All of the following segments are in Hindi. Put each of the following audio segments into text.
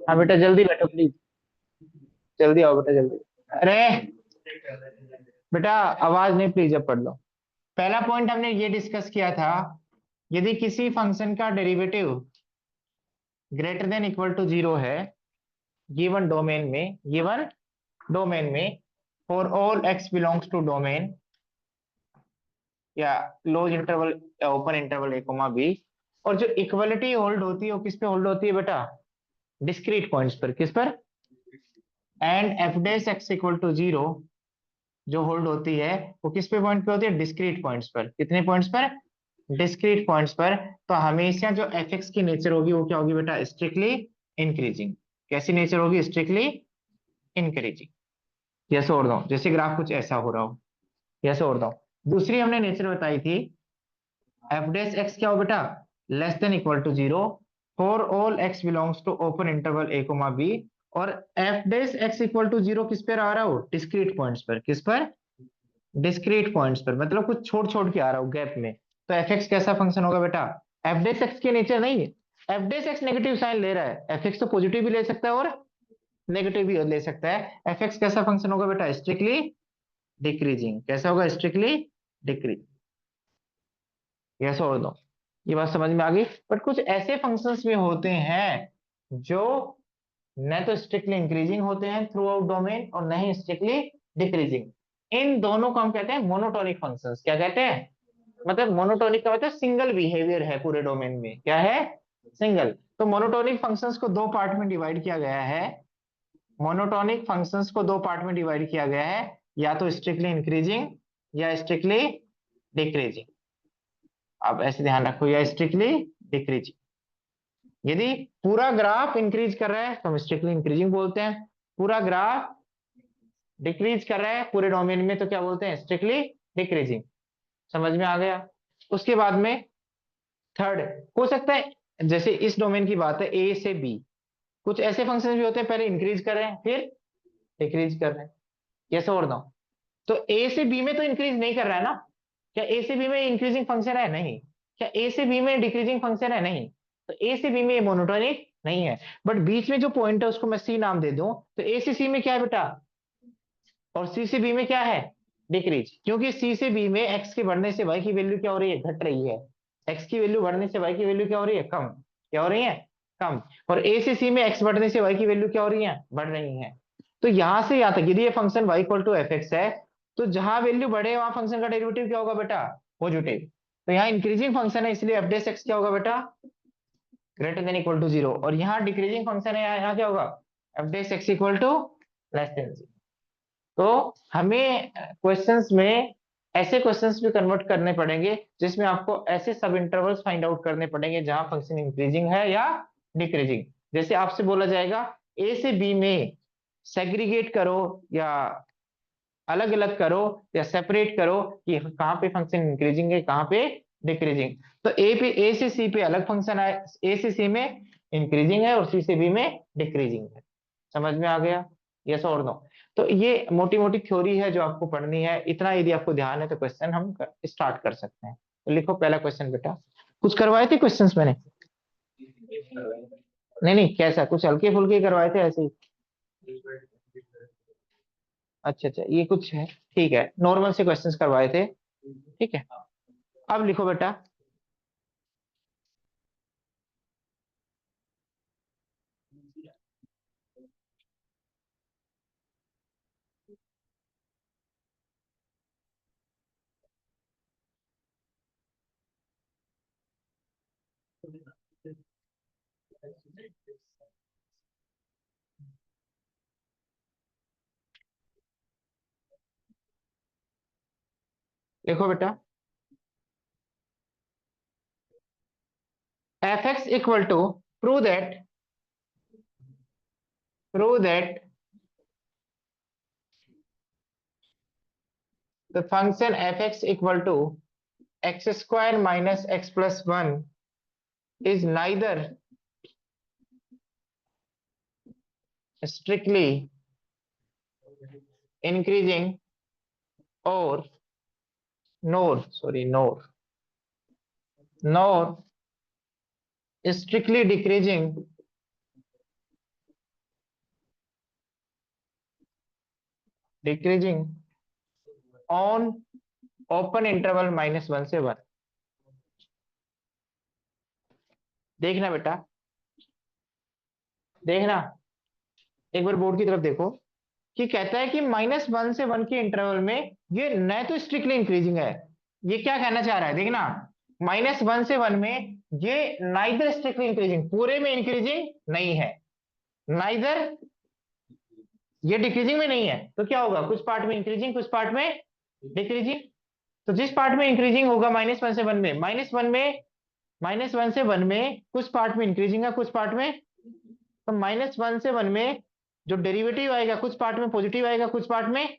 हाँ बेटा जल्दी बैठो प्लीज, जल्दी आओ बेटा जल्दी। अरे बेटा आवाज नहीं, प्लीज अब पढ़ लो। पहला पॉइंट हमने ये डिस्कस किया था, यदि किसी फंक्शन का derivative greater than equal to zero है गिवन डोमेन में, गिवन डोमेन में, for all x belongs to domain या क्लोज इंटरवल या open interval a comma b, और जो इक्वलिटी होल्ड होती है वो किस पे होल्ड होती है बेटा? डिस्क्रीट पॉइंट्स पर। किस पर? And f dash x equal to zero जो होल्ड होती है वो किस पे पॉइंट पे होती है? डिस्क्रीट पॉइंट्स पर। कितने पॉइंट्स पर? डिस्क्रीट पॉइंट्स पर। तो हमेशा जो एफ एक्स की नेचर होगी वो क्या होगी बेटा? Strictly increasing. कैसी नेचर होगी? Strictly increasing. जैसे और दो, जैसे ग्राफ कुछ ऐसा हो रहा हो, जैसे और दो। दूसरी हमने नेचर बताई थी, एफ डेस एक्स क्या हो बेटा? Less than equal to zero for all x belongs to open interval a comma b. और f dash x equal to zero किस पे आ रहा हो? डिस्क्रीट पॉइंट्स पर। किस पर? डिस्क्रीट पॉइंट्स पर, मतलब कुछ छोड़ छोड़ के आ रहा हो गैप में। तो एफ एक्स कैसा फंक्शन होगा बेटा? एफ डेस एक्स की नेचर नहीं है, F dash x negative sign ले रहा है, एफ एक्स तो पॉजिटिव भी ले सकता है और नेगेटिव भी ले सकता है। एफ एक्स कैसा फंक्शन होगा बेटा? Strictly decreasing. कैसा होगा? Strictly decrease. यस और नो? ये बात समझ में आ गई। बट कुछ ऐसे फंक्शंस भी होते हैं जो न तो स्ट्रिक्टली इंक्रीजिंग होते हैं थ्रू आउट डोमेन और न ही स्ट्रिक्टली डिक्रीजिंग। इन दोनों को हम कहते हैं मोनोटोनिक फंक्शंस। क्या कहते हैं? मतलब मोनोटोनिक का मतलब सिंगल बिहेवियर है पूरे डोमेन में। क्या है? सिंगल। तो मोनोटोनिक फंक्शंस को दो पार्ट में डिवाइड किया गया है। मोनोटोनिक फंक्शंस को दो पार्ट में डिवाइड किया गया है, या तो स्ट्रिक्टली इंक्रीजिंग या स्ट्रिक्टली डिक्रीजिंग। आप ऐसे ध्यान रखो, या स्ट्रिक्टली डिक्रीजिंग। यदि पूरा ग्राफ इंक्रीज कर रहा है तो हम स्ट्रिक्टली इंक्रीजिंग बोलते हैं, पूरा ग्राफ डिक्रीज कर रहा है पूरे डोमेन में तो क्या बोलते हैं? Strictly decreasing. समझ में आ गया? उसके बाद में थर्ड हो सकता है, जैसे इस डोमेन की बात है ए से बी, कुछ ऐसे फंक्शन भी होते हैं पहले इंक्रीज कर रहे हैं फिर डिक्रीज कर रहे हैं। कैसे और ना? तो ए से बी में तो इंक्रीज नहीं कर रहा है ना? क्या ए से बी में इंक्रीजिंग फंक्शन है? नहीं। क्या ए से बी में डिक्रीजिंग फंक्शन है? नहीं। तो ए से बी में ये मोनोटोनिक नहीं है। बट बीच में जो पॉइंट है उसको मैं सी नाम दे दूं, तो ए से सी में क्या है बेटा? और सी से बी में क्या है? डिक्रीज। क्योंकि सी से बी में एक्स के बढ़ने से वाई की वैल्यू क्या हो रही है? घट रही है। एक्स की वैल्यू बढ़ने से वाई की वैल्यू क्या हो रही है? कम। क्या हो रही है? कम। और ए से सी में एक्स बढ़ने से वाई की वैल्यू क्या हो रही है? बढ़ रही है। तो यहां से यहां तक यदि ये function y equal to f x है, तो जहां वैल्यू बढ़े वहां फंक्शन का डेरिवेटिव क्या होगा बेटा? पॉजिटिव। तो यहाँ इंक्रीजिंग फंक्शन है इसलिए एफ डेस एक्स क्या होगा बेटा? Greater than equal to zero. और यहाँ डिक्रीजिंग फंक्शन है, यहाँ क्या होगा? F dash x equal to less than. तो हमें क्वेश्चंस में ऐसे क्वेश्चंस भी कन्वर्ट करने पड़ेंगे जिसमें आपको ऐसे सब इंटरवल्स फाइंड आउट करने पड़ेंगे जहां फंक्शन इंक्रीजिंग है या डिक्रीजिंग। जैसे आपसे बोला जाएगा ए से बी में सेग्रीगेट करो या अलग अलग करो या सेपरेट करो कि कहाँ पे फंक्शन इंक्रीजिंग है कहाँ पे डिक्रीजिंग। तो ए से सी पे अलग फंक्शन है, ए से सी में इंक्रीजिंग है और सी से बी में डिक्रीजिंग है। समझ में आ गया? यस और नो? तो ये मोटी मोटी थ्योरी है जो आपको पढ़नी है, इतना यदि आपको ध्यान है तो क्वेश्चन हम स्टार्ट कर सकते हैं। तो लिखो पहला क्वेश्चन बेटा। कुछ करवाए थे क्वेश्चंस मैंने? नहीं नहीं, कैसा कुछ हल्के फुल्के करवाए थे ऐसे ही? अच्छा अच्छा, ये कुछ है, ठीक है, नॉर्मल से क्वेश्चंस करवाए थे। ठीक है, अब लिखो बेटा। लिखो बेटा, f x equal to, prove that, prove that the function f x equal to x square minus x plus one is neither strictly increasing or nor strictly decreasing decreasing on open interval -1 से 1। देखना बेटा, देखना एक बार बोर्ड की तरफ देखो कि कहता है कि -1 से 1 के इंटरवल में ये न तो स्ट्रिक्टली इंक्रीजिंग है, ये क्या कहना चाह रहा है देखना, -1 से 1 में ये नाइदर स्ट्रिक्टली इंक्रीजिंग, पूरे में इंक्रीजिंग नहीं है, नाइदर ये डिक्रीजिंग में नहीं है, तो क्या होगा, कुछ पार्ट में इंक्रीजिंग कुछ पार्ट में डिक्रीजिंग। तो जिस पार्ट में इंक्रीजिंग होगा -1 से 1 में, -1 से 1 में कुछ पार्ट में इंक्रीजिंग है कुछ पार्ट में, तो -1 से 1 में जो डेरिवेटिव आएगा कुछ पार्ट में पॉजिटिव आएगा कुछ पार्ट में,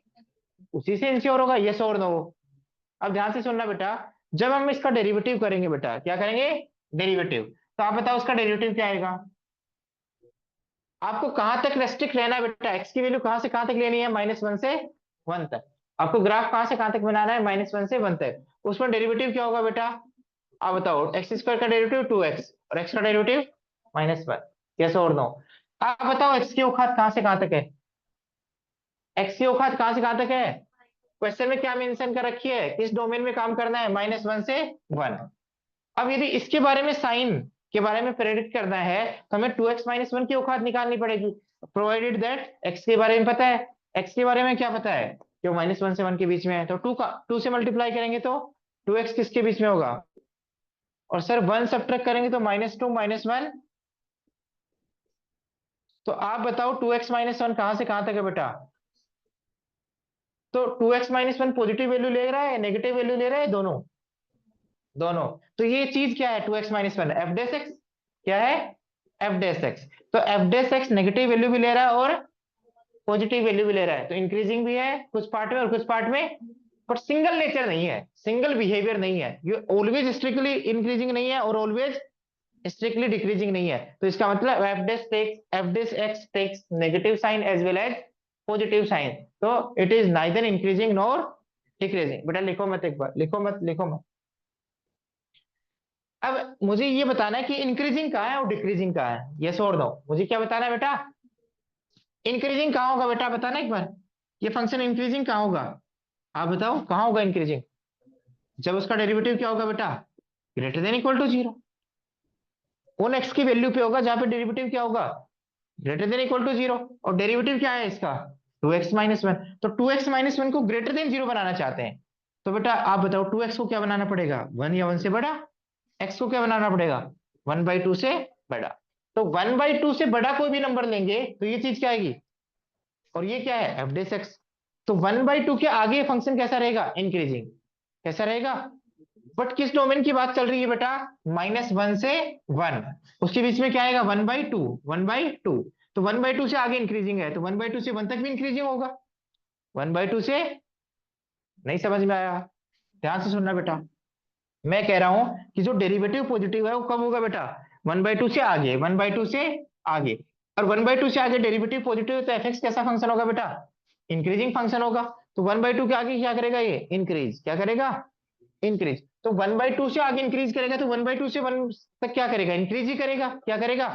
उसी से इंश्योर होगा, यस और नो। अब ध्यान से सुनना बेटा, जब हम इसका डेरिवेटिव करेंगे बेटा, क्या करेंगे, डेरिवेटिव, तो आप बताओ उसका डेरिवेटिव क्या आएगा। आपको कहां तक रेस्ट्रिक्ट रहना है बेटा, एक्स की वैल्यू कहां से कहां तक लेनी है, -1 से 1 तक। आपको ग्राफ कहां से कहां तक बनाना है, -1 से 1 तक। उसमें डेरिवेटिव क्या होगा बेटा, आप बताओ, x² का डेरिवेटिव 2x और x का डेरिवेटिव -1, यस और नो। आप बताओ एक्स की औकात कहां से कहां तक है, एक्स की औकात कहां से कहां तक है, क्वेश्चन में क्या मेंशन कर रखी है, किस डोमेन में काम करना है, -1 से 1। अब यदि इसके बारे में साइन के बारे में प्रेडिक्ट करना है तो हमें 2x-1 की औकात निकालनी पड़ेगी, प्रोवाइडेड दैट एक्स के बारे में पता है, एक्स के बारे में क्या पता है कि वो -1 से 1 के बीच में है, तो 2 से मल्टीप्लाई करेंगे तो 2x किसके बीच में होगा, और सर 1 सब्ट्रैक्ट करेंगे तो -2 -1। तो आप बताओ 2x-1 कहां से कहां तक है बेटा, तो 2x-1 पॉजिटिव वैल्यू ले रहा है नेगेटिव वैल्यू ले रहा है, दोनों दोनों। तो ये चीज क्या है, 2x-1 एफ डेस एक्स, क्या है, एफ डेस एक्स। तो F dash x negative value भी ले रहा है और पॉजिटिव वैल्यू भी ले रहा है, तो इंक्रीजिंग भी है कुछ पार्ट में और कुछ पार्ट में, पर सिंगल नेचर नहीं है, सिंगल बिहेवियर नहीं है, ये ऑलवेज स्ट्रिक्टली इंक्रीजिंग नहीं है और ऑलवेज स्ट्रिक्टली डिक्रीजिंग नहीं है। तो इसका मतलब f dash x takes negative sign as well as positive sign, तो it is neither increasing nor decreasing. बेटा लिखो मत, एक बार लिखो मत, लिखो मत। अब मुझे ये बताना है कि इंक्रीजिंग कहाँ है और डिक्रीजिंग कहाँ है, यस और नो, मुझे क्या बताना है बेटा, इंक्रीजिंग कहाँ होगा बेटा, बताना एक बार, ये फंक्शन इंक्रीजिंग कहाँ होगा, आप बताओ कहाँ होगा इंक्रीजिंग, जब उसका डेरिवेटिव क्या होगा बेटा, ग्रेटर देन इक्वल टू 0, उन एक्स की वैल्यू पे होगा जहां पे डेरिवेटिव क्या होगा, ग्रेटर देन इक्वल टू 0, और डेरिवेटिव क्या है इसका, 2x-1, तो 2x-1 को ग्रेटर देन 0 बनाना चाहते हैं, तो बेटा आप बताओ 2x को क्या बनाना पड़ेगा, 1 या 1 से बड़ा, x को क्या बनाना पड़ेगा, 1/2 से बड़ा। तो 1/2 से बड़ा कोई भी नंबर लेंगे तो ये चीज क्या आएगी, और ये क्या है, एफ डेस एक्स। तो 1/2 के आगे फंक्शन कैसा रहेगा, इंक्रीजिंग, कैसा रहेगा, बट किस डोमेन की बात चल रही है बेटा, -1 से 1, उसके बीच में क्या आएगा, 1/2, 1/2, तो 1/2 से आगे इंक्रीजिंग है, तो 1/2 से 1 तक भी इंक्रीजिंग होगा, 1/2 से, नहीं समझ में आया, ध्यान से सुनना बेटा, मैं कह रहा हूं कि जो डेरिवेटिव पॉजिटिव है वो कब होगा बेटा, 1/2 से आगे, 1/2 से आगे, और 1/2 से आगे डेरिवेटिव पॉजिटिव है तो एफ एक्स कैसा फंक्शन होगा बेटा, इंक्रीजिंग फंक्शन होगा, तो 1/2 के आगे क्या करेगा, ये इंक्रीज, क्या करेगा, इंक्रीज। तो 1/2 से आगे इंक्रीज करेगा तो 1/2 से 1 तक क्या करेगा, इंक्रीज ही करेगा, क्या करेगा,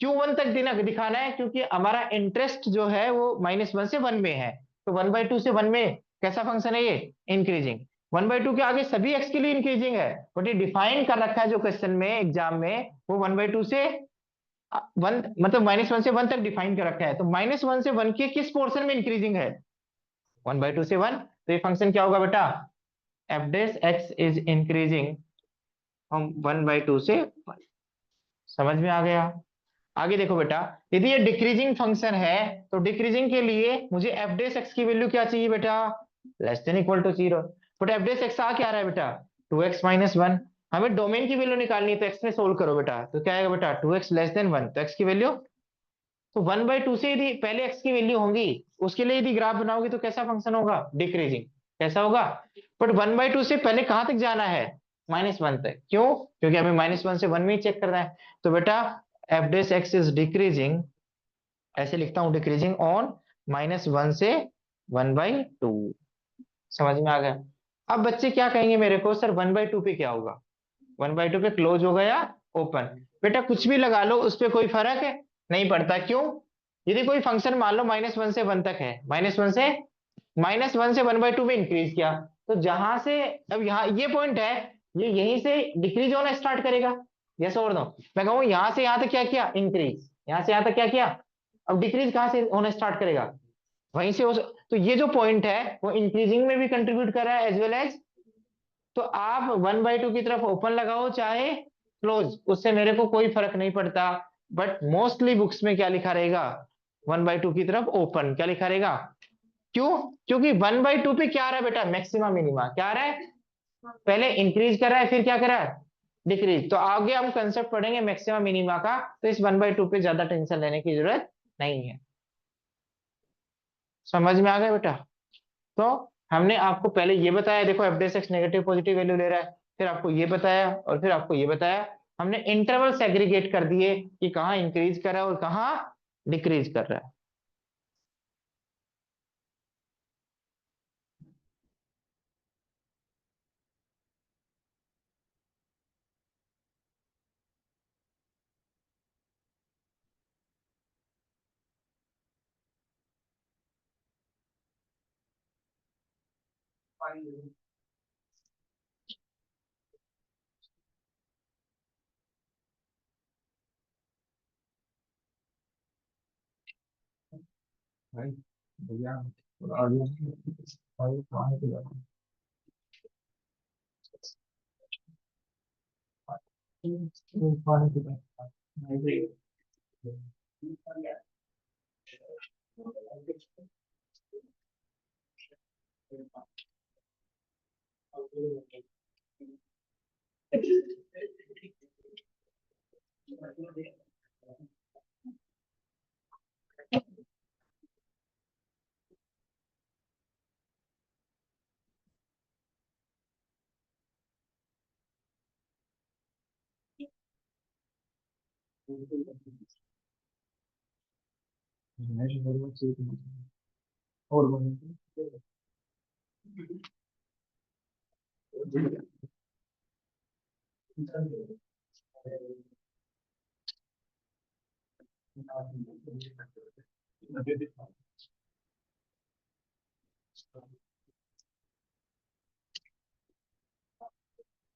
क्यों 1 तक देना दिखाना है, क्योंकि हमारा इंटरेस्ट जो है वो -1 से 1 में है, तो 1/2 से 1 में कैसा फंक्शन है ये, इंक्रीजिंग। 1/2 के आगे सभी एक्स के लिए इंक्रीजिंग है, बट ये डिफाइन कर रखा है जो क्वेश्चन में एग्जाम में, वो 1/2 से 1, मतलब -1 से 1 तक डिफाइन कर रखा है, तो -1 से 1 के किस पोर्शन में इंक्रीजिंग है, 1/2 से 1, तो ये फंक्शन क्या होगा बेटा, f dash x is increasing हम 1/2 से 1। समझ में आ गया। आगे देखो बेटा, यदि ये डिक्रीजिंग फंक्शन है तो डिक्रीजिंग के लिए मुझे एफ डेस एक्स की वैल्यू क्या चाहिए बेटा, less than equal to 0, but f dash x आ क्या रहा है बेटा, 2x-1, हमें डोमेन की वैल्यू निकालनी है तो एक्स में सोल्व करो बेटा, तो क्या आएगा बेटा, 2x लेस देन 1, तो एक्स की वैल्यू, तो 1/2 से यदि पहले एक्स की वैल्यू होंगी, उसके लिए यदि ग्राफ बनाओगे तो कैसा फंक्शन होगा, डिक्रीजिंग, कैसा होगा, बट 1/2 से पहले कहां तक जाना है, -1 तक, क्यों, क्योंकि हमें -1 से 1 में ही चेक करना है, तो बेटा f dash x is decreasing, ऐसे लिखता हूं, डिक्रीजिंग ऑन -1 से 1/2। समझ में आ गया। अब बच्चे क्या कहेंगे मेरे को, सर 1/2 पे क्या होगा, 1/2 पे क्लोज होगा या ओपन, बेटा कुछ भी लगा लो उस पर कोई फर्क है नहीं पड़ता, क्यों, यदि कोई फंक्शन मान लो -1 से 1 तक है, -1 से -1 से 1/2 में इंक्रीज किया, तो जहां से, अब यहाँ ये पॉइंट है, ये यहीं से डिक्रीज होना स्टार्ट करेगा। यस और नो? मैं कहूँ यहाँ से यहाँ तक क्या किया, इंक्रीज, यहाँ से यहाँ तक क्या किया, अब डिक्रीज कहाँ से होना स्टार्ट करेगा, वहीं से तो ये जो पॉइंट है वो इंक्रीजिंग में भी कंट्रीब्यूट कर रहा है एज वेल एज, तो आप 1/2 की तरफ ओपन लगाओ चाहे क्लोज, उससे मेरे को कोई फर्क नहीं पड़ता, बट मोस्टली बुक्स में क्या लिखा रहेगा, 1/2 की तरफ ओपन, क्या लिखा रहेगा, क्यों, क्योंकि 1/2 पे क्या आ रहा है बेटा, मैक्सिमम मिनिमा क्या आ रहा है, पहले इंक्रीज कर रहा है फिर क्या कर रहा है, डिक्रीज, तो आगे हम कंसेप्ट पढ़ेंगे मैक्सिमम मिनिमा का, तो इस 1/2 पे ज्यादा टेंशन लेने की जरूरत नहीं है। समझ में आ गया बेटा? तो हमने आपको पहले ये बताया, देखो एफडेस नेगेटिव पॉजिटिव वैल्यू ले रहा है, फिर आपको ये बताया और फिर आपको ये बताया, हमने इंटरवल सेग्रीगेट कर दिए कि कहाँ इंक्रीज कर रहा है और कहाँ डिक्रीज कर रहा है। भाई भैया और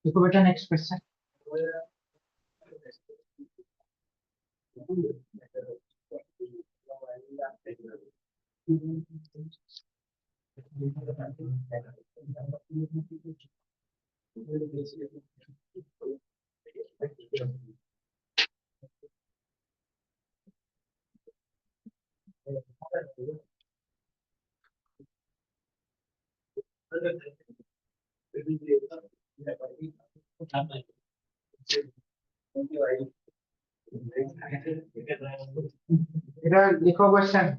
देखो बेटा नेक्स्ट क्वेश्चन, इधर लिखो क्वेश्चन।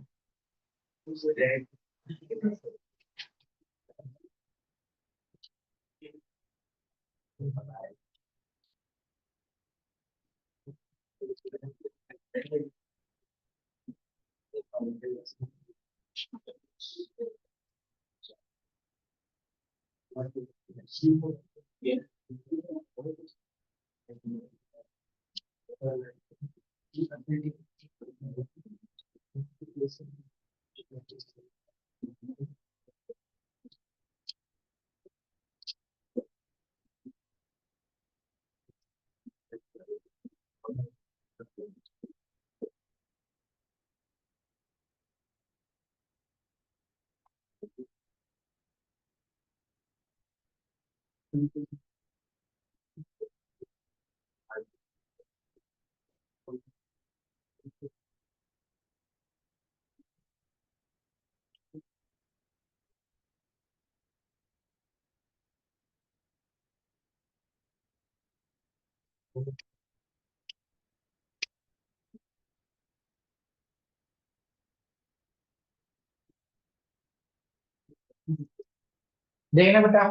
देखना बेटा,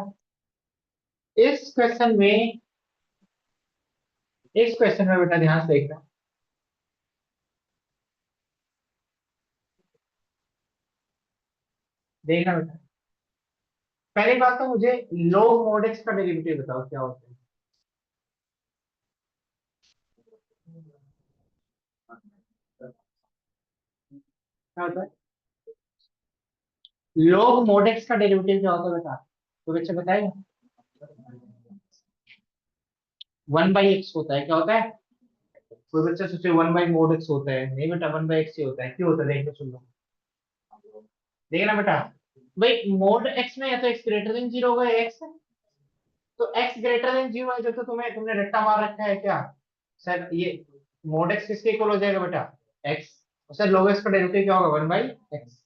इस क्वेश्चन में, इस क्वेश्चन में बेटा ध्यान से देखना, देखना बेटा, पहली बात तो मुझे log mod x का डेरिवेटिव बताओ क्या होता है। क्या होता है? log mod x का डेरिवेटिव क्या होता है बेटा? तो बच्चे बताएगा। 1/x होता है, क्या होता है? कोई बच्चा सोचे 1/mod x होता है, नहीं बेटा 1/x ही होता है। क्यों होता है देखो सुन लो। देखना बेटा, भाई मोड x में या तो x ग्रेटर देन जीरो होगा या x, तो x ग्रेटर देन जीरो है जो, तो तुमने रट्टा मार रखा है क्या सर? ये मोड x किसके इक्वल हो जाएगा बेटा? x। और सर log x का डेरिवेटिव क्या होगा? 1/x।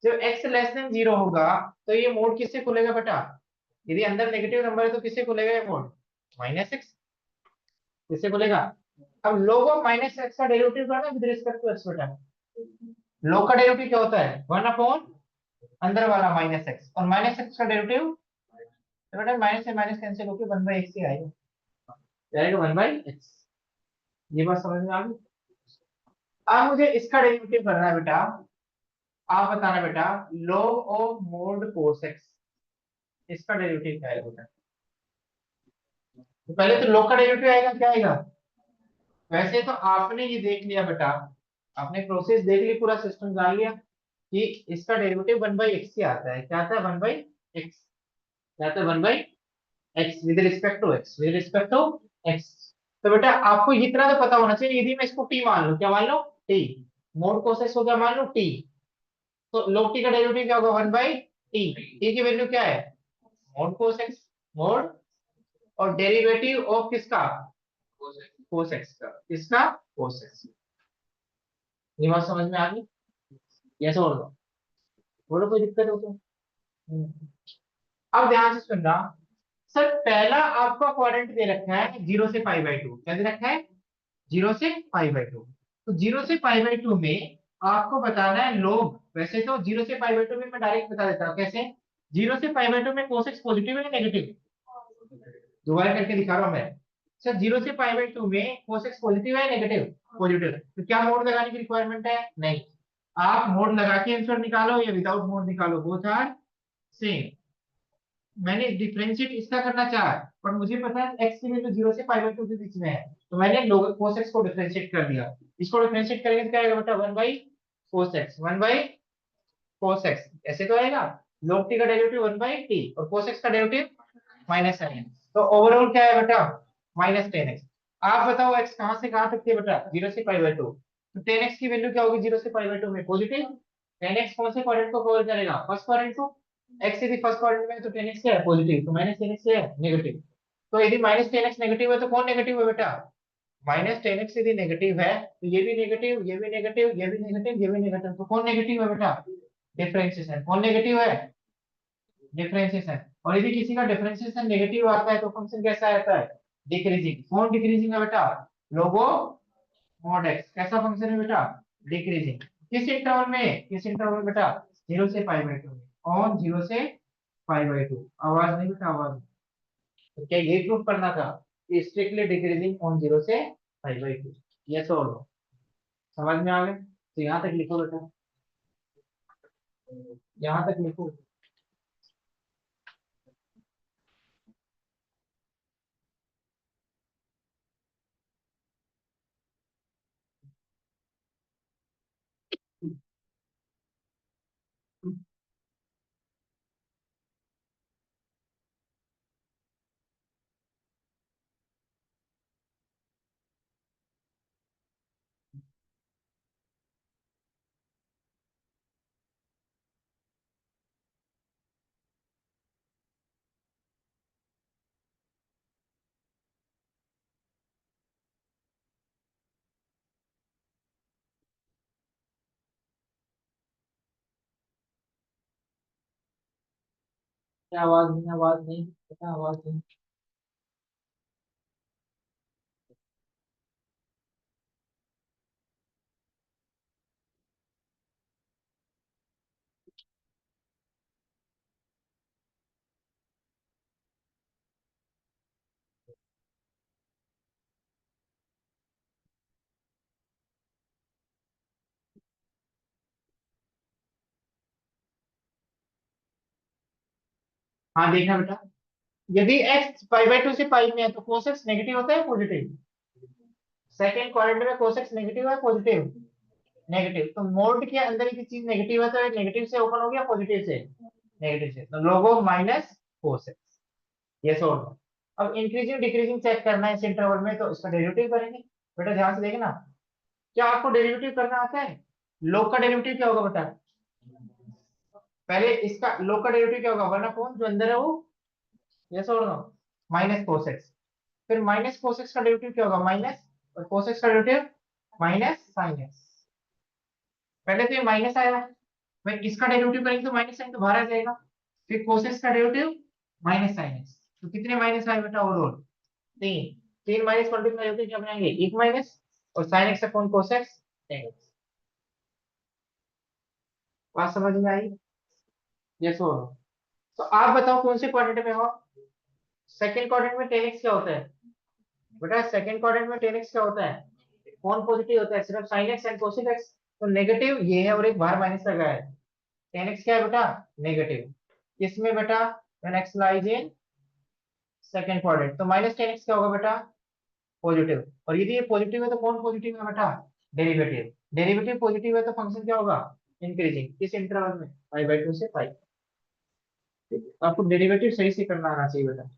जब x लेस देन जीरो होगा तो ये मोड किससे खुलेगा बेटा? यदि अंदर नेगेटिव नंबर है तो किससे खुलेगा ये मोड? -x। किससे खुलेगा? अब log ऑफ -x का डेरिवेटिव करना विद रिस्पेक्ट टू x बेटा। log का डेरिवेटिव क्या होता है? 1/, अंदर वाला -x, और -x का डेरिवेटिव, तो बेटा माइनस से माइनस कैंसिल होकर 1/x ही आएगा, जाएगा 1/x। ये बात समझ में आ गई? अब मुझे इसका डेरिवेटिव करना है बेटा। आप बताना बेटा, log of mode cos x, इसका डेरिवेटिव क्या आएगा बेटा? तो पहले तो log का डेरिवेटिव आएगा, क्या आएगा? वैसे तो आपने ये देख लिया बेटा, आपने प्रोसेस देख ली, पूरा सिस्टम जान लिया कि इसका डेरिवेटिव 1/x ही आता है। क्या आता है? 1/x। क्या आता है? 1/x with respect to x, with respect to x। तो बेटा आपको इतना तो पता होना चाहिए, यदि मैं इसको t मान लूं, क्या मान लो? t। मोड कोसेस को क्या मान लो? t। तो log t का डेरिवेटिव क्या होगा? 1/t। t की वैल्यू क्या है? मोड कोस x, मोड, और डेरिवेटिव ऑफ किसका? कोस x का। किसका? कोस x। ये बात समझ में आ गई? यस और नो? बोलो, कोई दिक्कत हो तो। अब ध्यान से सुनना। सर पहला आपका क्वाड्रेंट दे रखा है 0 से π/2, क्या दे रखा है? 0 से π/2। तो 0 से π/2 में आपको बताना है लोग, वैसे तो 0 से π/2 में मैं डायरेक्ट बता देता हूँ कैसे। 0 से π/2 में cos x पॉजिटिव है नेगेटिव? दोबारा करके दिखा रहा हूं मैं। सर 0 से π/2 में cos x पॉजिटिव है नेगेटिव? पॉजिटिव। तो क्या मोड लगाने की रिक्वायरमेंट है? नहीं। आप मोड लगा के आंसर निकालो या विदाउट मोड निकालो, बोथ आर सेम। मैंने डिफरेंशिएट इसका करना चाहा, पर मुझे पता है x की वैल्यू 0 से π/2 के बीच में है, तो मैंने log cos x को डिफरेंशिएट कर दिया। इसको डिफरेंशिएट करेंगे तो क्या आएगा बेटा? 1/cos x, 1/cos x ऐसे तो आएगा। log t का डेरिवेटिव 1/t और cos x का डेरिवेटिव -sin। तो ओवरऑल क्या है बेटा? -10x। आप बताओ x कहां से कहां तक थी बेटा? 0 से π/2। तो 10x की वैल्यू क्या होगी 0 से π/2 में? पॉजिटिव। 10x कौन से क्वाड्रेंट को कवर करेगा? फर्स्ट क्वाड्रेंट को। x यदि फर्स्ट क्वाड्रेंट में है तो 10x क्या है? पॉजिटिव। तो -10x क्या है? नेगेटिव। तो यदि -10x नेगेटिव है तो कौन नेगेटिव है बेटा? -10x यदि नेगेटिव है तो ये भी नेगेटिव, ये भी नेगेटिव, ये भी नेगेटिव, ये भी नेगेटिव, तो कौन नेगेटिव है बेटा? डिफरेंशिएशन। कौन नेगेटिव है? डिफरेंशिएशन। और यदि किसी का डिफरेंशिएशन नेगेटिव आता है तो फंक्शन कैसा आता है? डिक्रीजिंग। कौन डिक्रीजिंग है बेटा? लोगो मॉड एक्स। कैसा फंक्शन है बेटा? डिक्रीजिंग। किस इंटरवल में बेटा? 0 से π/2 में। ऑन 0 से π/2। आवाज नहीं बेटा, आवाज नहीं। तो क्या ये प्रूफ करना था कि स्ट्रिक्टली डिक्रीजिंग ऑन 0 से π/2? यस और नो? समझ में आ गए? तो यहाँ तक लिखो बेटा, यहाँ तक लिखो। क्या आवाज नहीं? आवाज नहीं बेटा, आवाज नहीं। हाँ देखना बेटा, यदि x π/2 से पाई में है तो cos x नेगेटिव होता है पॉजिटिव? सेकंड क्वाड्रेंट में cos x नेगेटिव है पॉजिटिव? नेगेटिव, तो मोड के अंदर की चीज नेगेटिव है तो एक नेगेटिव से ओपन हो गया पॉजिटिव से, नेगेटिव से, तो लोगो माइनस कोस एक्स, ये सोल्व। अब इंक्रीजिंग डिक्रीजिंग चेक करना है इस इंटरवल में, तो इसका डेरिवेटिव करेंगे। बेटा ध्यान से देखना, क्या आपको डेरिवेटिव करना आता है? लोग का डेरिवेटिव क्या होगा बेटा? पहले इसका लोग का डेरिवेटिव क्या होगा? वन अपॉन जो अंदर है वो, यस और नो, माइनस कोस एक्स। फिर माइनस कोस एक्स का डेरिवेटिव क्या होगा? माइनस, और कोस एक्स का डेरिवेटिव माइनस साइन एक्स। पहले तो ये माइनस आया, भाई इसका डेरिवेटिव करेंगे तो माइनस साइन तो बाहर आ जाएगा। फिर कोस एक्स का डेरिवेटिव माइनस साइन एक्स, तो कितने माइनस आए बेटा ओवरऑल? तीन। तीन माइनस मल्टीप्लाई होकर क्या बनाएंगे? एक माइनस, और sine x upon cos x, x. बात समझ में आई? यस और नो? तो आप बताओ कौन से क्वाड्रेंट में हो? सेकंड क्वाड्रेंट में टेन एक्स क्या होता है? बेटा सेकंड क्वाड्रेंट में टेन एक्स क्या होता है? कौन पॉजिटिव होता है? सिर्फ sine x and cosec x, तो नेगेटिव ये है और एक बाहर माइनस लगा है। टेन एक्स क्या है बेटा? नेगेटिव। इसमें बेटा when x lies in second quadrant, तो माइनस टेन एक्स क्या होगा बेटा? पॉजिटिव। और यदि ये पॉजिटिव है तो कौन पॉजिटिव है बेटा? डेरिवेटिव। डेरिवेटिव पॉजिटिव है तो फंक्शन क्या होगा? इंक्रीजिंग। किस इंटरवल में? पाई बाई टू से पाई। आपको डेरिवेटिव सही से करना आना चाहिए बेटा।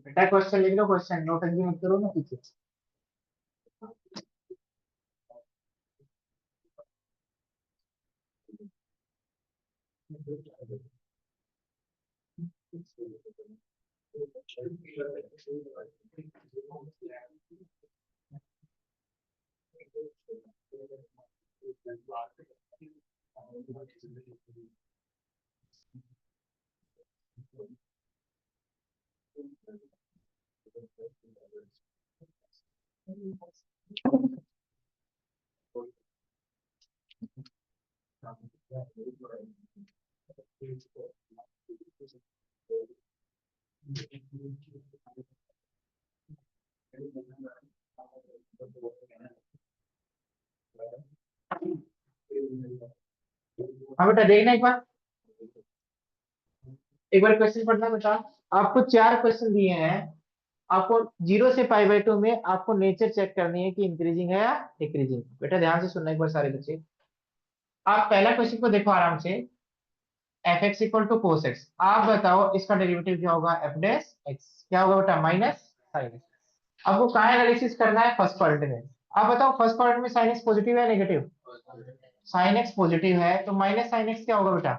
बेटा क्वेश्चन लिख लो, क्वेश्चन नोटंकी मत करो ना पीछे। हाँ बेटा देखना एक बार क्वेश्चन पढ़ना बेटा। आपको चार क्वेश्चन दिए हैं, आपको जीरो से पाई बाई टू में आपको नेचर चेक करनी है कि इंक्रीजिंग है या डिक्रीजिंग। बेटा ध्यान से सुनना एक बार सारे बच्चे। आप पहला क्वेश्चन को देखो आराम से, f x equal to cos x. आप बताओ इसका डेरिवेटिव क्या होगा? एफ डैश एक्स क्या होगा बेटा? Minus sine x. आपको कहाँ एनालिसिस करना है? फर्स्ट क्वाड्रेंट में। आप बताओ फर्स्ट क्वाड्रेंट में साइन एक्स पॉजिटिव है नेगेटिव? साइन एक्स पॉजिटिव है तो माइनस साइन एक्स क्या होगा बेटा?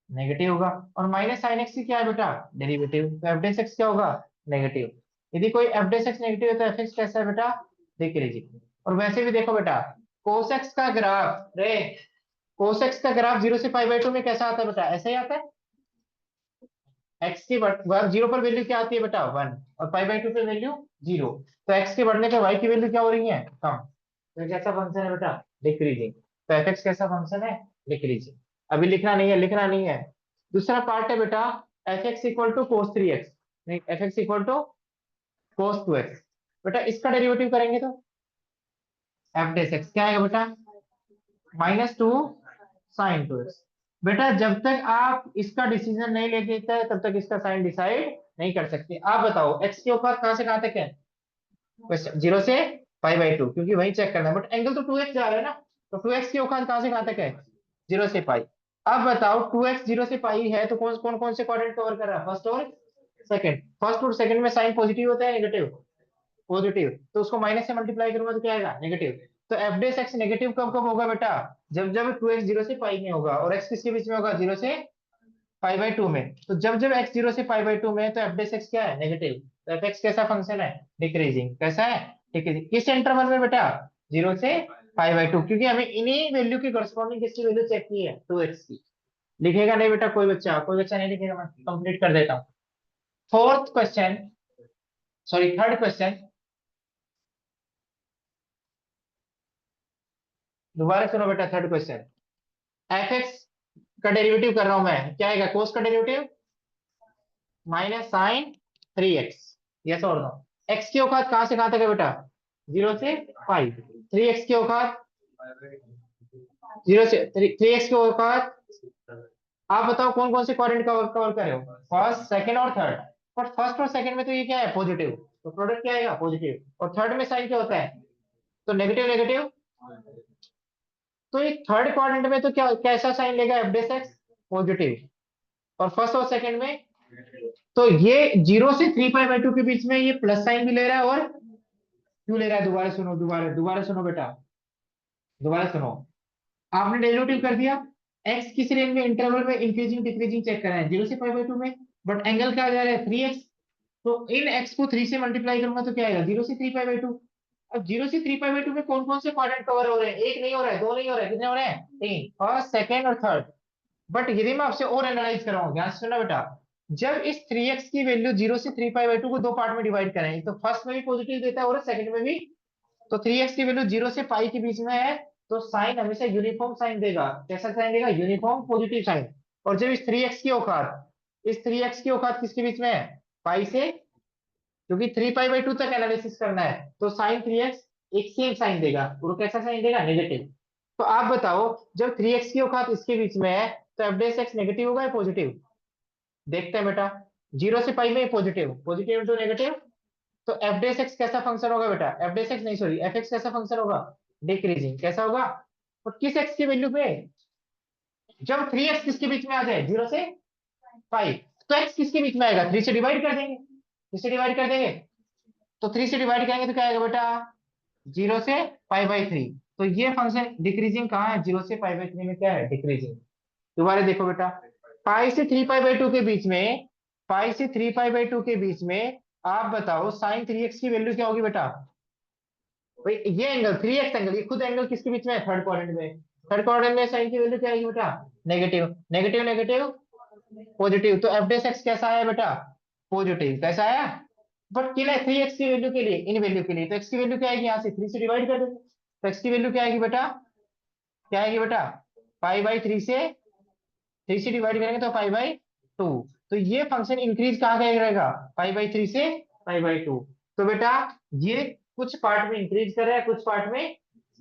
नेगेटिव होगा। और माइनस साइन एक्स की क्या है बेटा? डेरिवेटिव, तो एफ डेस एक्स क्या होगा? नेगेटिव। यदि कोई एफ डेस एक्स नेगेटिव है तो एफ एक्स कैसा है बेटा? डिक्रीजिंग। और वैसे भी देखो बेटा, कोस एक्स का ग्राफ रे, कोस एक्स का ग्राफ जीरो से पाई बाई टू में कैसा आता है बेटा? ऐसे ही आता है। एक्स की जीरो पर वैल्यू क्या आती है बेटा? वन। और पाई बाई टू पे वैल्यू जीरो। तो एक्स के बढ़ने पे वाई की वैल्यू क्या हो रही है? कम। तो ये कैसा फंक्शन है बेटा? डिक्रीजिंग। तो एफ एक्स कैसा फंक्शन है? डिक्रीजिंग। अभी लिखना नहीं है, लिखना नहीं है। दूसरा पार्ट है बेटा, f x equal to cos three x, नहीं f x equal to cos two x. बेटा इसका डेरिवेटिव करेंगे तो एफ डेस एक्स क्या आएगा बेटा? Minus two sign to x. बेटा जब तक आप इसका डिसीजन नहीं ले लेते हैं, तब तक इसका साइन डिसाइड नहीं कर सकते। आप बताओ एक्स की औकात कहां से कहां तक है? क्वेश्चन जीरो से पाई बाई टू, क्योंकि वही चेक करना है, बट एंगल तो टू एक्स जा रहा है ना, तो टू एक्स की औकात कहां से कहां तक है? जीरो से पाई। अब बताओ टू एक्स जीरो से पाई है तो कौन कौन कौन से क्वाड्रेंट कवर कर रहा है? फर्स्ट और सेकंड। फर्स्ट और सेकंड में साइन पॉजिटिव होता है नेगेटिव? पॉजिटिव, तो उसको माइनस से मल्टीप्लाई करूंगा तो क्या आएगा, नेगेटिव। तो एफ डेस एक्स नेगेटिव कब कब होगा बेटा, जब जब 2x 0 से पाई में होगा, और x किसके बीच में होगा, 0 से पाई बाई 2 में। तो जब जब x 0 से पाई बाई 2 में है, तो एफ डेस एक्स क्या है, नेगेटिव। तो एफ एक्स कैसा फंक्शन है, डिक्रीजिंग। कैसा है, डिक्रीजिंग। किस इंटरवल में बेटा, 0 से पाई बाई 2, क्योंकि हमें इन्हीं वैल्यू की करस्पॉन्डिंग किसकी वैल्यू चेक की है, 2x की। लिखेगा नहीं बेटा कोई बच्चा, कोई बच्चा नहीं लिखेगा, मैं कंप्लीट कर देता हूँ। Fourth question, sorry third question, दोबारा सुनो बेटा। थर्ड क्वेश्चन, एफ एक्स का डेरिवेटिव कर रहा हूं मैं, क्या आएगा, कोस का derivative minus sine 3x। Yes और नो। एक्स की औकात कहां से कहां तक है बेटा, 0 से 5। 3x की औकात 0 से 3x की औकात, आप बताओ कौन कौन से क्वाड्रेंट कवर कवर करे हो, फर्स्ट सेकंड और थर्ड। पर फर्स्ट और सेकंड में तो ये क्या है, पॉजिटिव, तो प्रोडक्ट क्या आएगा, पॉजिटिव। और थर्ड में साइन क्या होता है, तो नेगेटिव नेगेटिव। तो एक थर्ड क्वाड्रेंट में तो क्या कैसा साइन लेगा, एफ डेस एक्स, पॉजिटिव। और फर्स्ट और सेकंड में, तो ये 0 से 3 पाई बाई 2 के बीच में ये प्लस साइन भी ले रहा है, और क्यों ले रहा है, दोबारा सुनो, दोबारा दोबारा सुनो बेटा, दोबारा सुनो। आपने डेरिवेटिव कर दिया, एक्स किस रेंज में, इंटरवल में इंक्रीजिंग डिक्रीजिंग चेक करा है, 0 से पाई बाई 2 में। बट एंगल क्या जा रहा है, 3x। तो इन x को 3 से मल्टीप्लाई करूंगा तो क्या आएगा, 0 से 3 पाई बाई 2। अब 0 से 3 पाई बाई 2 में कौन कौन से क्वाड्रेंट कवर हो रहे हैं, एक नहीं हो रहा है, दो नहीं हो रहा है, कितने हो रहे हैं, तीन, फर्स्ट सेकंड और थर्ड। बट यदि मैं आपसे और एनालाइज कर रहा हूँ, ध्यान से सुनना बेटा। जब इस 3x की वैल्यू 0 से 3 पाई बाई 2 को दो पार्ट में डिवाइड करें, तो फर्स्ट में भी पॉजिटिव देता है और सेकंड में भी। तो 3x की वैल्यू 0 से पाई के बीच में है, तो साइन हमेशा यूनिफॉर्म साइन देगा। कैसा साइन देगा, यूनिफॉर्म पॉजिटिव साइन। और जब इस 3x की औकात, इस 3x की औकात किसके बीच में है, पाई से, क्योंकि 3 पाई बाई 2 तक एनालिसिस करना है, तो साइन 3x एक सेम साइन देगा, और कैसा साइन देगा, नेगेटिव। तो आप बताओ, जब 3x की औकात इसके बीच में है, तो एफ डेस एक्स नेगेटिव होगा या पॉजिटिव, देखते हैं बेटा। 0 से पाई में पॉजिटिव, पॉजिटिव इंटू नेगेटिव। तो एफ डेस एक्स कैसा फंक्शन होगा बेटा, एफ डेस एक्स नहीं सॉरी, एफ एक्स कैसा फंक्शन होगा, डिक्रीजिंग। कैसा होगा, और किस एक्स की वैल्यू पे, जब 3x किसके बीच में आ जाए, 0 से पाई, तो x किसके बीच में आएगा, 3 से डिवाइड कर देंगे, 3 से डिवाइड कर देंगे। तो 3 से डिवाइड करेंगे तो क्या आएगा बेटा, 0 से पाई बाई 3। तो ये फंक्शन डिक्रीजिंग कहाँ है, 0 से पाई बाई 3 में क्या है, डिक्रीजिंग। दोबारा देखो बेटा, पाई से 3 पाई बाई 2 के बीच में, पाई से 3 पाई बाई 2 के बीच में, आप बताओ साइन 3x की वैल्यू क्या होगी बेटा। भाई ये एंगल 3x एंगल, ये खुद एंगल किसके बीच में है, थर्ड क्वाड्रेंट में। थर्ड क्वाड्रेंट में साइन की वैल्यू क्या आएगी बेटा, नेगेटिव नेगेटिव नेगेटिव पॉजिटिव। तो एफ डेस एक्स कैसा है बेटा, पॉजिटिव। कैसा आया, बट किन 3x की वैल्यू के लिए, इन वैल्यू के लिए, तो x की वैल्यू क्या आएगी, यहाँ से 3 से डिवाइड कर देंगे, तो x की वैल्यू क्या आएगी बेटा, क्या आएगी बेटा, पाई बाई 3 से, 3 से डिवाइड करेंगे तो पाई बाई 2। तो ये फंक्शन इंक्रीज कहाँ का रहेगा, पाई बाई 3 से पाई बाई 2। तो बेटा ये कुछ पार्ट में इंक्रीज कर रहा है, कुछ पार्ट में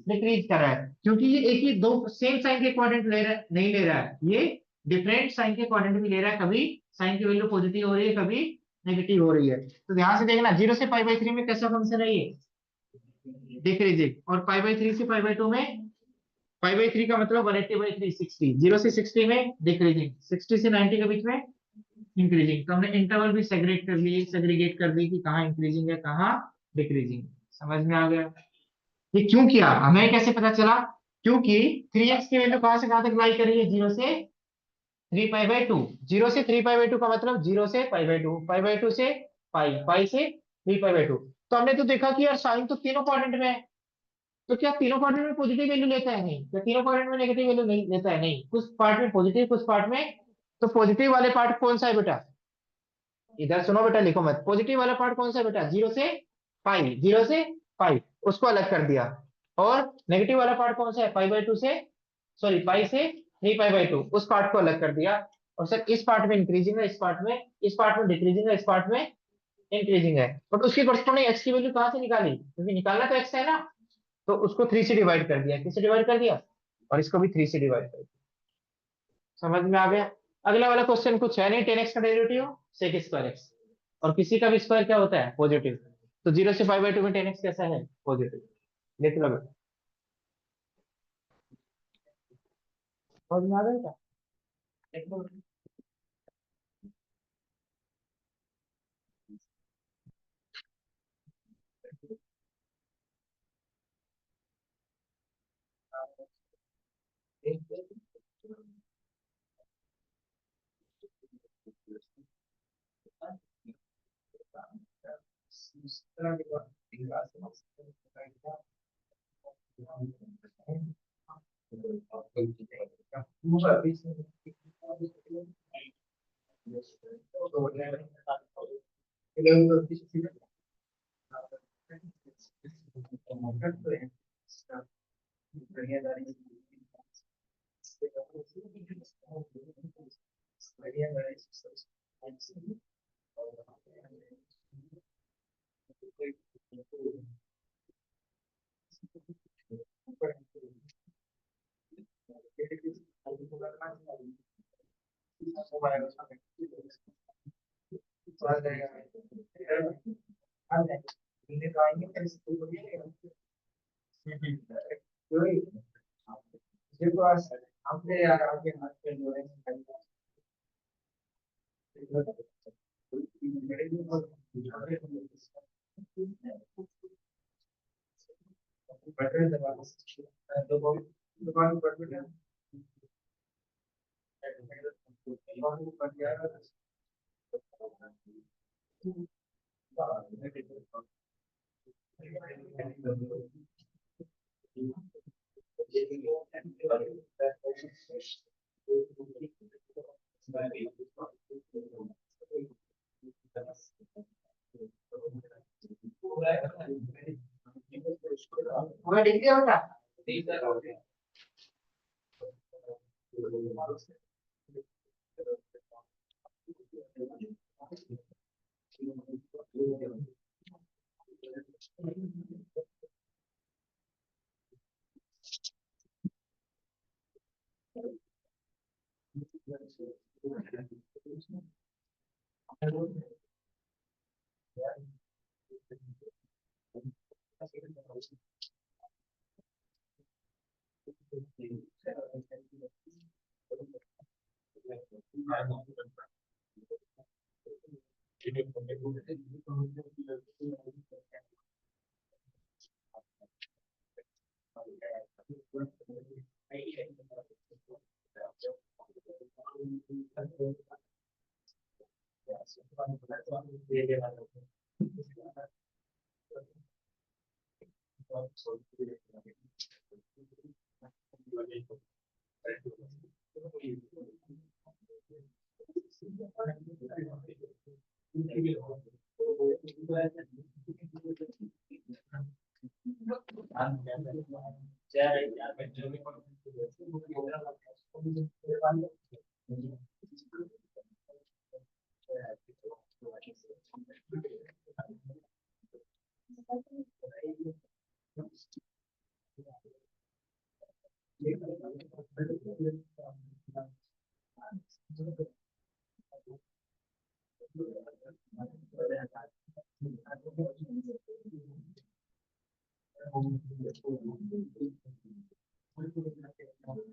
डिक्रीज कर रहा है, क्योंकि ये एक ही दो सेम साइन के क्वाड्रेंट ले रहा है, नहीं ले रहा है, ये डिफरेंट साइन के क्वाड्रेंट भी ले रहा है। कभी साइन की वैल्यू पॉजिटिव हो रही है, कभी नेगेटिव हो रही है। तो ध्यान से देखना, 0 से पाई बाई 3 में कैसा फंक्शन है ये, डिक्रीजिंग। और पाई बाई 3 से पाई बाई 2 में, पाई बाई 3 का मतलब 180/3 60, 0 से 60 में डिक्रीजिंग, 60 से 90 के बीच में इंक्रीजिंग। तो हमने इंटरवल भी सेग्रीगेट कर दी कि कहाँ इंक्रीजिंग है, कहाँ डिक्रीजिंग। समझ में आ गया, ये क्यों किया, हमें कैसे पता चला, क्योंकि 3x की वैल्यू कहां से कहां तक लाई कर रही है, 0 से 3 पाई बाई 2। 0 से 3 पाई बाई 2 का मतलब 0 से पाई बाई 2, पाई बाई 2 से पाई, पाई से 3 पाई बाई 2। तो हमने तो देखा कि यार साइन तो तीनों क्वाड्रेंट में है, तो क्या तीनों क्वाड्रेंट में पॉजिटिव वैल्यू लेता है, नहीं, क्या तीनों क्वाड्रेंट में नेगेटिव वैल्यू नहीं लेता है, नहीं, कुछ पार्ट में पॉजिटिव, कुछ पार्ट में। तो पॉजिटिव वाले पार्ट कौन सा है बेटा, इधर सुनो बेटा, लिखो मत, पॉजिटिव वाला पार्ट कौन सा है बेटा, 0 से पाई उसको अलग कर दिया। और नेगेटिव वाला पार्ट कौन सा है, पाई बाई 2 से, सॉरी पाई से 3 पाई बाई 2, उस पार्ट को अलग कर दिया। और सर इस पार्ट में इंक्रीजिंग है, इस पार्ट में डिक्रीजिंग है, इस पार्ट में इंक्रीजिंग है। बट उसकी करस्पॉन्डिंग एक्स की वैल्यू कहां से निकाली, क्योंकि निकालना तो एक्स है ना। तो उसको 3 से डिवाइड कर दिया, किससे डिवाइड कर दिया, और इसको भी 3 से डिवाइड कर दिया। समझ में आ गया। अगला वाला क्वेश्चन कुछ है नहीं, 10x का डेरिवेटिव सेक स्क्वायर एक्स, और किसी का भी स्क्वायर क्या होता है, पॉजिटिव। तो 0 से पाई बाई 2 में 10x कैसा है, पॉजिटिव। देख लो बेटा, समझ में आ गया क्या, देख लो।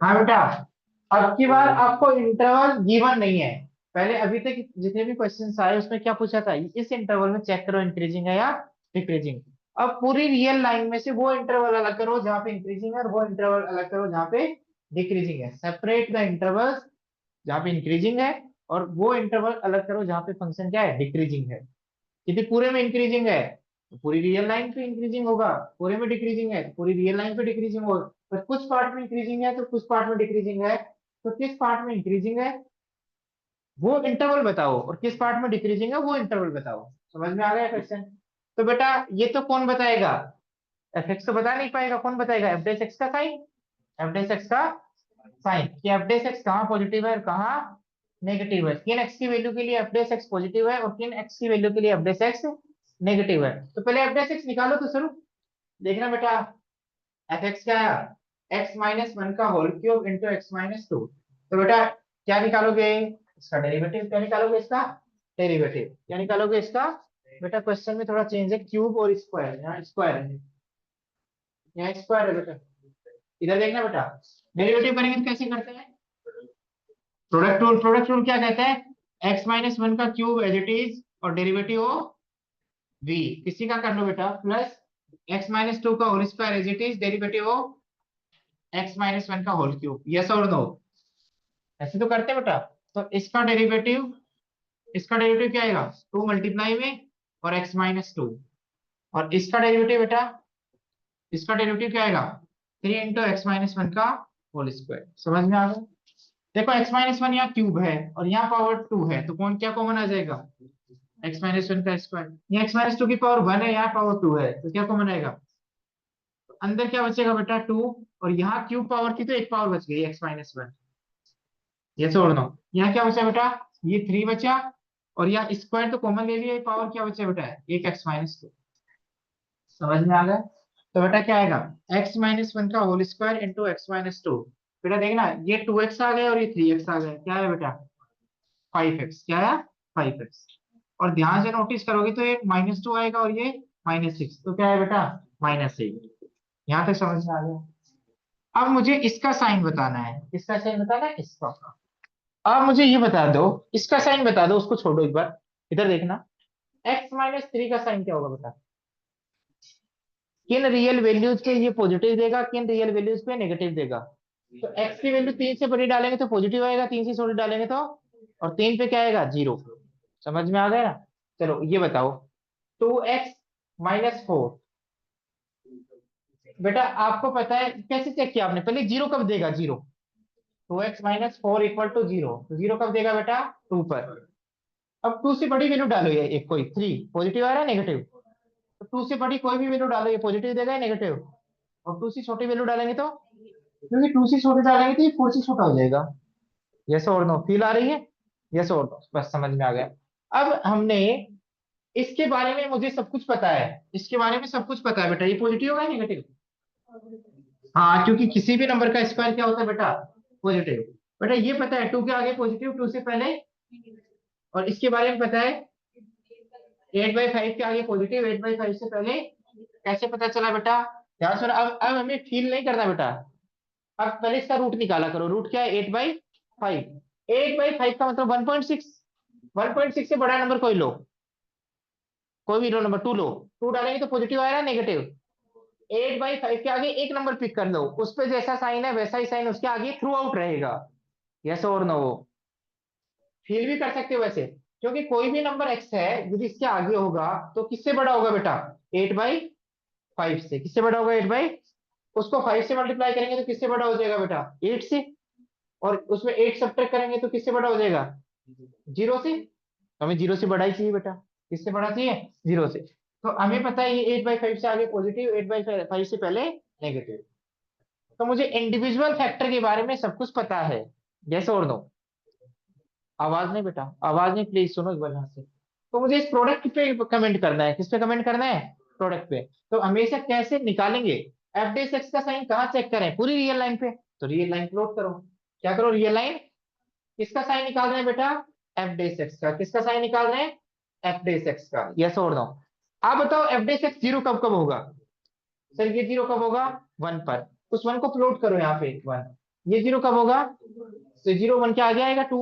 हाँ बेटा, अब की बार आपको इंटरवल गिवन नहीं है। पहले अभी तक जितने भी क्वेश्चंस आए उसमें क्या पूछा था, इस इंटरवल में चेक करो इंक्रीजिंग है या डिक्रीजिंग। अब पूरी रियल लाइन में से वो इंटरवल अलग करो जहाँ पे इंक्रीजिंग है और वो इंटरवल अलग करो जहाँ पे डिक्रीजिंग है। सेपरेट द इंटरवल्स जहाँ पे इंक्रीजिंग है और वो इंटरवल अलग करो जहाँ पे फंक्शन क्या है, डिक्रीजिंग है। यदि पूरे में इंक्रीजिंग है तो पूरी रियल लाइन पे इंक्रीजिंग होगा, पूरे में डिक्रीजिंग है तो पूरी रियल लाइन पे डिक्रीजिंग होगा। पर कुछ पार्ट में इंक्रीजिंग है तो कुछ पार्ट में डिक्रीजिंग है, तो किस पार्ट में इंक्रीजिंग है वो इंटरवल बताओ और किस पार्ट में डिक्रीजिंग है वो इंटरवल बताओ। समझ में आ गया क्वेश्चन? तो बेटा ये तो कौन बताएगा, एफ एक्स तो बता नहीं पाएगा, कौन बताएगा, एफ डेस एक्स का साइन। एफ डेस एक्स का साइन कि एफ डेस एक्स कहाँ पॉजिटिव है और कहाँ नेगेटिव है, किन एक्स की वैल्यू के लिए एफ डेस एक्स पॉजिटिव है और किन एक्स की वैल्यू के लिए एफ डेस एक्स नेगेटिव है। तो पहले एफ डेस एक्स निकालो तो शुरू देखना बेटा। एफ एक्स क्या है, एक्स माइनस वन का whole cube into x minus two. तो बेटा क्या निकालोगे, इसका डेरिवेटिव। क्या निकालोगे, इसका डेरिवेटिव। क्या निकालोगे, इसका। बेटा क्वेश्चन में थोड़ा चेंज है, क्यूब और स्क्वायर, यहाँ स्क्वायर है, यहाँ स्क्वायर है बेटा। इधर देखना बेटा, डेरिवेटिव करेंगे तो कैसे करते हैं, प्रोडक्ट रूल। प्रोडक्ट रूल क्या कहते हैं, एक्स माइनस वन का क्यूब एज इट इज और डेरिवेटिव हो वी, किसी का कर लो बेटा, प्लस एक्स माइनस टू का whole square as it is, derivative हो एक्स माइनस वन का होल क्यूब, यस और नो? ऐसे तो करते हैं बेटा। तो इसका डेरिवेटिव क्या आएगा, 2 में और एक्स माइनस टू। और इसका डेरिवेटिव क्या आएगा, 3 × x−1 का होल स्क्वायर। समझ में आ गया? देखो x−1 यहाँ क्यूब है और यहाँ पावर 2 है, तो कौन क्या कॉमन आ जाएगा, x−1 का स्क्वायर। यहाँ x−2 की पावर 1 है, यहाँ पावर 2 है, तो क्या कॉमन आएगा, तो अंदर क्या बचेगा बेटा 2। और यहाँ क्यूब पावर थी तो एक पावर बच गई x−1। ये छोड़ दो। यहाँ क्या बचा बेटा, ये 3 बचा। और यहाँ स्क्वायर तो कॉमन ले लिया, पावर क्या बचा बेटा, एक x−2। समझ में आ गया? तो बेटा क्या आएगा, x−1 का होल स्क्वायर इंटू x−2। बेटा देखना, ये 2x आ गया और ये 3x आ गया, क्या है बेटा 5x। क्या है 5x। और ध्यान से नोटिस करोगे तो ये -2 आएगा और ये -6, तो क्या है बेटा -8। यहाँ तक समझ में आ गया? अब मुझे इसका साइन बताना है, किसका साइन बताना है, इसका। अब मुझे ये बता दो, इसका साइन बता दो, उसको छोड़ो एक बार, इधर देखना। x−3 का साइन क्या होगा बेटा, किन रियल वैल्यूज पे ये पॉजिटिव देगा, किन रियल वैल्यूज पे नेगेटिव देगा। तो x की वैल्यू 3 से बड़ी डालेंगे तो पॉजिटिव आएगा, 3 से छोटी डालेंगे तो, और 3 पे क्या आएगा, 0। समझ में आ गया ना? चलो ये बताओ, 2x-4। बेटा आपको पता है कैसे चेक किया आपने, पहले जीरो कब देगा, जीरो। 2x-4 इक्वल टू 0, तो 0 कब देगा बेटा, 2 पर। अब 2 से बड़ी वैल्यू डालो, ये एक कोई 3 पॉजिटिव आ रहा है नेगेटिव, तो 2 से बड़ी कोई भी वैल्यू डालो, ये पॉजिटिव देगा या नेगेटिव। और 2 से छोटी वैल्यू डालेंगे तो, क्योंकि 2 से छोटी डालेंगे तो ये 4 से छोटा हो जाएगा। यस और नो, फील आ रही है? यस और नो, बस समझ में आ गया। अब हमने इसके बारे में, मुझे सब कुछ पता है, इसके बारे में सब कुछ पता है बेटा, ये पॉजिटिव होगा नेगेटिव। हाँ, क्योंकि किसी भी नंबर का स्क्वायर क्या होता है बेटा, पॉजिटिव। बेटा ये पता है 2 के आगे पॉजिटिव, 2 से पहले। और इसके बारे में पता है 8/5 के आगे पॉजिटिव, 8/5 से पहले। कैसे पता चला बेटा, ध्यान सुनो। अब हमें फील नहीं करना बेटा, अब पहले इसका रूट निकाला करो। रूट क्या है, 8/5। 8/5 का मतलब 1.6। 1.6 से बड़ा नंबर कोई लो, कोई भी लो, नंबर 2 लो। 2 डालेंगे तो पॉजिटिव आएगा नेगेटिव। 8/5 के आगे एक नंबर पिक कर लो, उस पे जैसा साइन है वैसा ही साइन उसके आगे थ्रू आउट रहेगा। यस और नो? फील भी कर सकते हो वैसे, क्योंकि कोई भी नंबर एक्स है यदि इसके आगे होगा तो किससे बड़ा होगा बेटा, 8/5 से। किससे बड़ा होगा, 8/, उसको 5 से मल्टीप्लाई करेंगे तो किससे बड़ा हो जाएगा बेटा, 8 से। और उसमें 8 सब्ट्रैक्ट करेंगे तो किससे बड़ा हो जाएगा, 0 से। तो हमें 0 से बड़ा ही चाहिए बेटा, किससे बड़ा चाहिए, 0 से। तो हमें पता है ये 8/5 से आगे पॉजिटिव, 8/5 से पहले नेगेटिव। तो मुझे इंडिविजुअल फैक्टर के बारे में सब कुछ पता है। यस और नो? आवाज नहीं बेटा, आवाज नहीं, प्लीज सुनो एक बार यहाँ से। तो मुझे इस प्रोडक्ट पे कमेंट करना है, किस पे कमेंट करना है, प्रोडक्ट पे। तो हमेशा कैसे निकालेंगे, एफ डी एक्स का साइन कहाँ चेक करें, पूरी रियल लाइन पे। तो रियल लाइन प्लॉट करो, क्या करो, रियल लाइन। किसका साइन निकाल रहे हैं बेटा, एफ डी एक्स का। किसका साइन निकाल रहे हैं, एफ डी एक्स का। यस और नो? आप बताओ एफ डी एक्स जीरो कब कब होगा, सर ये जीरो कब होगा, 1 पर। उस 1 को प्लॉट करो यहाँ पे, 1। ये जीरो कब होगा, तो 0 1 के आगे आएगा 2,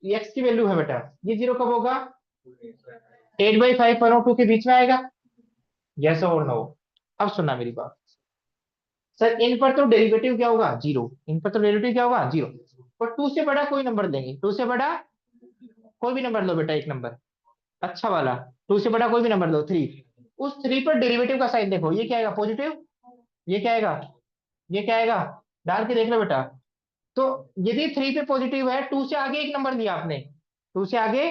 ये एक्स की वैल्यू है बेटा। ये जीरो कब होगा, 8/5 1 और 2 के बीच में आएगा। यस और नो? अब सुनना मेरी बात, सर इन पर तो डेरिवेटिव क्या होगा, 0। इन पर तो डेरिवेटिव क्या होगा, 0। पर 2 से बड़ा कोई नंबर लेंगे, 2 से बड़ा कोई भी नंबर लो बेटा, एक नंबर अच्छा वाला। 2 से बड़ा कोई भी नंबर लो, 3। उस 3 पर डेरिवेटिव का साइन देखो, ये क्या आएगा, पॉजिटिव। ये क्या आएगा, ये क्या आएगा, डाल के देख लो बेटा। तो यदि 3 पे पॉजिटिव है, 2 से आगे एक नंबर लिया आपने, 2 से आगे,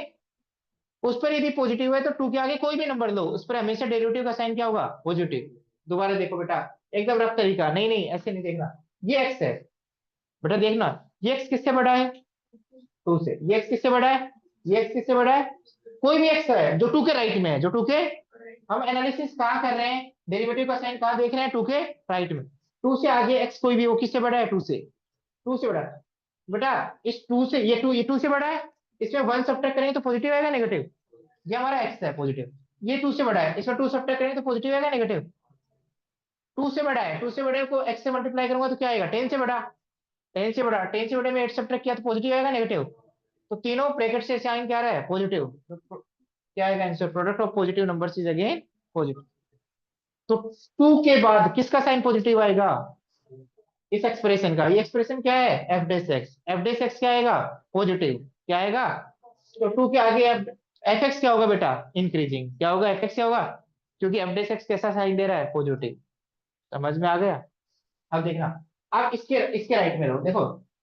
उस पर यदि पॉजिटिव है तो 2 के आगे कोई भी नंबर लो, उस पर हमेशा डेरिवेटिव का साइन क्या होगा, पॉजिटिव। दोबारा देखो बेटा, एकदम रफ तरीका, नहीं नहीं ऐसे नहीं देखना। ये एक्स है बेटा, देखना ये एक्स किससे बड़ा है, 2 से। ये एक्स किससे बड़ा है, ये एक्स किससे बड़ा है, कोई भी एक्स है जो 2 के राइट में है, जो 2 के। हम एनालिसिस कहाँ कर रहे हैं, डेरिवेटिव का साइन कहाँ देख रहे हैं, 2 के राइट में। 2 से आगे एक्स कोई भी, वो किससे बड़ा है, 2 से। 2 से बड़ा है बेटा। इस 2 से, ये 2 से बड़ा है, इसमें 1 सब्ट्रैक्ट करेंगे तो पॉजिटिव आएगा नेगेटिव। ये हमारा एक्स है पॉजिटिव। ये 2 से बड़ा है, इसमें 2 सब्ट्रैक्ट करेंगे तो पॉजिटिव आएगा नेगेटिव। 2 से बड़ा है, 2 से बड़े को एक्स से मल्टीप्लाई करूंगा तो क्या आएगा, 10 से बड़ा। 10 से बड़ा, 10 से बड़े में 8 सब्ट्रैक्ट किया तो पॉजिटिव आएगा नेगेटिव। तो तीनों ब्रैकेट से साइन क्या आ रहा है, पॉजिटिव। तो क्या आएगा answer, product of positive number is again positive. तो 2 के बाद किसका साइन पॉजिटिव आएगा, इस एक्सप्रेशन का, ये एक्सप्रेशन क्या है, F dash x, F dash x क्या आएगा, पॉजिटिव, क्या आएगा, तो टू के आगे एफ, एफ एक्स क्या होगा बेटा, इंक्रीजिंग, क्या होगा, एफ एक्स क्या होगा, क्योंकि एफ डेस एक्स कैसा साइन दे रहा है, पॉजिटिव। समझ में आ गया। अब देखना, आप इसके इसके राइट में रहो, देखो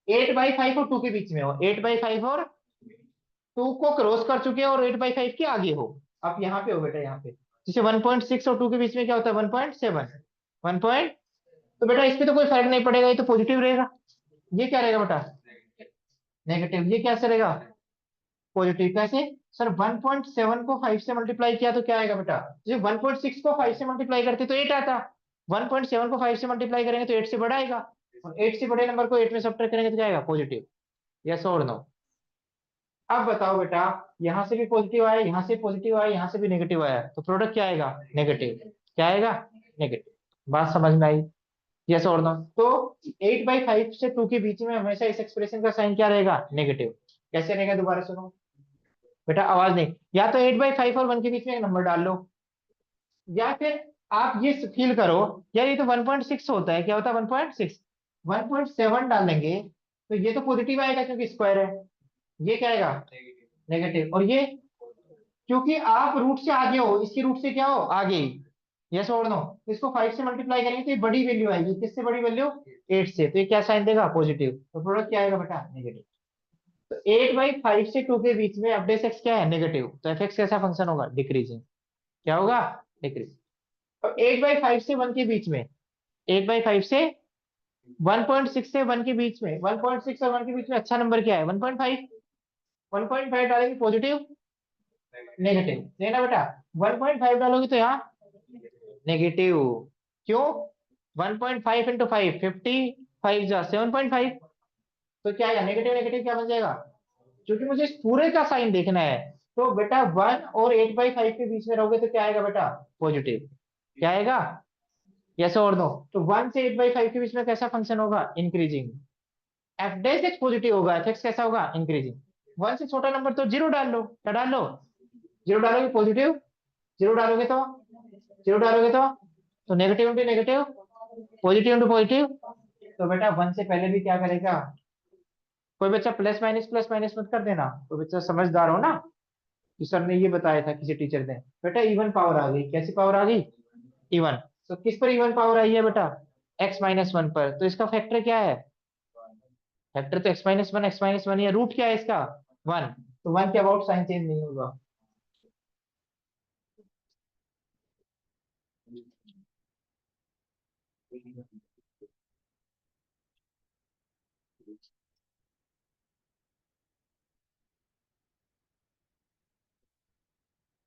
8/5 और 2 के बीच में हो, 8/5 और 2 को क्रॉस कर चुके हो और 8/5 के आगे हो, आप यहाँ पे हो बेटा, यहाँ पे। जैसे 1.6 और 2 के बीच में क्या होता है, 1.7, 1 तो बेटा इस पे तो कोई फर्क नहीं पड़ेगा, ये तो पॉजिटिव रहेगा। ये क्या रहेगा बेटा, नेगेटिव। ये कैसे रहेगा, पॉजिटिव। कैसे सर, 1.7 को 5 से मल्टीप्लाई किया तो क्या आएगा बेटा, जैसे 1.6 को 5 से मल्टीप्लाई करते तो 8 आता, 1.7 को 5 से मल्टीप्लाई करेंगे तो 8 से बड़ा आएगा, और 8 से बड़े नंबर को 8 में सब्ट्रैक्ट करेंगे तो क्या आएगा, पॉजिटिव। यस और नो। अब बताओ बेटा, यहाँ से भी पॉजिटिव आया, यहाँ से पॉजिटिव आया, यहाँ से भी नेगेटिव आया, तो प्रोडक्ट क्या आएगा, नेगेटिव। क्या आएगा, नेगेटिव। बात समझ में आई। यस और नो। तो 8/5 से 2 के बीच में हमेशा इस एक्सप्रेशन का साइन क्या रहेगा, नेगेटिव। कैसे रहेगा, दोबारा सुनो बेटा, आवाज नहीं, या तो 8/5 और 1 के बीच में एक नंबर डाल लो, या फिर आप ये फील करो, यार ये तो 1.6 होता है, क्या होता है 1.6, 1.7 डालेंगे तो ये तो पॉजिटिव आएगा क्योंकि स्क्वायर है, ये क्या आएगा, नेगेटिव। और ये क्योंकि आप रूट से आगे हो, इसकी रूट से क्या हो, आगे। यस और नो। इसको 5 से मल्टीप्लाई करेंगे तो ये बड़ी वैल्यू आएगी, किससे बड़ी वैल्यू, 8 से, तो ये क्या साइन देगा, पॉजिटिव। तो प्रोडक्ट क्या आएगा बेटा, नेगेटिव। तो 8/5 से 2 के बीच में एफ डेस एक्स क्या है, नेगेटिव, तो एफ एक्स कैसा फंक्शन होगा, डिक्रीजिंग। क्या होगा, डिक्रीज। और 8/5 से 1 के बीच में, 8/5 से 1.6 से 1 के बीच में, 1.6 और 1 के बीच में अच्छा नंबर क्या है, 1.5, 1.5 डालेंगे पॉजिटिव, नेगेटिव, देखना बेटा, 1.5 डालोगे तो यहाँ नेगेटिव। क्यों, 1.5 इंटू 5, 50, 5 जा 7.5, तो क्या आएगा, नेगेटिव, नेगेटिव क्या बन जाएगा, क्योंकि मुझे इस पूरे का साइन देखना है। तो बेटा 1 और 8/5 के बीच में रहोगे तो क्या आएगा बेटा, पॉजिटिव। क्या आएगा, यस और नो। तो 1 से 8/5 के बीच में कैसा फंक्शन होगा, increasing. F dash x positive होगा, एफ एक्स कैसा होगा, इंक्रीजिंग। 1 से छोटा नंबर तो जीरो डाल लो, क्या डाल लो, जीरो डालोगे पॉजिटिव, जीरो डालोगे तो, जीरो डालोगे तो negative into negative, positive into positive. तो बेटा 1 से पहले भी क्या करेगा, कोई बच्चा प्लस माइनस मत कर देना, कोई बच्चा समझदार हो ना, कि सर ने ये बताया था किसी टीचर ने, बेटा इवन पावर आ गई, कैसी पावर आ गई, इवन। तो किस पर इवन पावर आई है बेटा, x-1 पर, तो इसका फैक्टर क्या है, फैक्टर तो x-1, x-1 है, रूट क्या है इसका, 1, तो 1 के अबाउट साइन चेंज नहीं होगा।